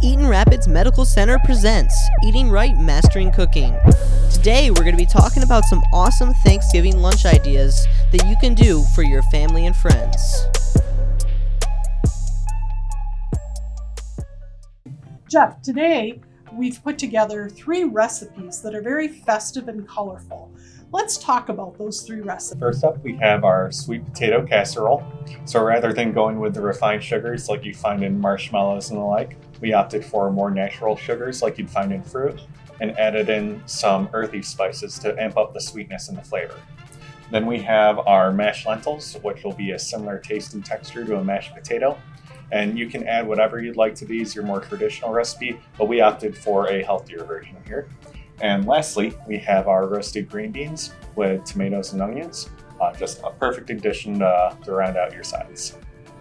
Eaton Rapids Medical Center presents Eating Right, Mastering Cooking. Today we're going to be talking about some awesome Thanksgiving lunch ideas that you can do for your family and friends. Jeff, today we've put together 3 recipes that are very festive and colorful. Let's talk about those 3 recipes. First up, we have our sweet potato casserole. So rather than going with the refined sugars like you find in marshmallows and the like, we opted for more natural sugars like you'd find in fruit and added in some earthy spices to amp up the sweetness and the flavor. Then we have our mashed lentils, which will be a similar taste and texture to a mashed potato. And you can add whatever you'd like to these, your more traditional recipe, but we opted for a healthier version here. And lastly, we have our roasted green beans with tomatoes and onions. Just a perfect addition to round out your sides.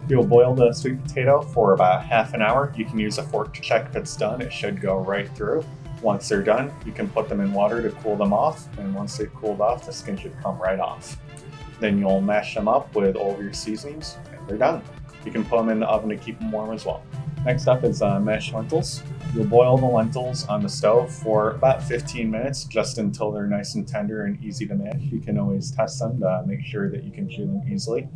You'll boil the sweet potato for about half an hour. You can use a fork to check if it's done. It should go right through. Once they're done, you can put them in water to cool them off. And once they've cooled off, the skin should come right off. Then you'll mash them up with all of your seasonings and they're done. You can put them in the oven to keep them warm as well. Next up is mashed lentils. You'll boil the lentils on the stove for about 15 minutes, just until they're nice and tender and easy to mash. You can always test them to make sure that you can chew them easily.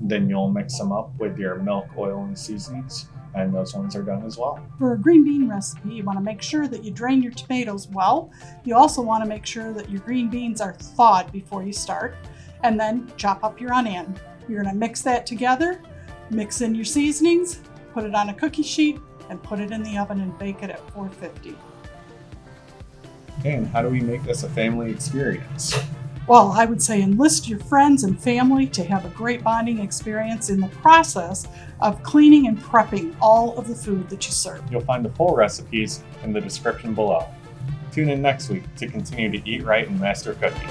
Then you'll mix them up with your milk, oil, and seasonings, and those ones are done as well. For a green bean recipe, you want to make sure that you drain your tomatoes well. You also want to make sure that your green beans are thawed before you start, and then chop up your onion. You're going to mix that together, mix in your seasonings, put it on a cookie sheet, and put it in the oven and bake it at 450. Okay, and how do we make this a family experience? Well, I would say enlist your friends and family to have a great bonding experience in the process of cleaning and prepping all of the food that you serve. You'll find the full recipes in the description below. Tune in next week to continue to eat right and master cooking.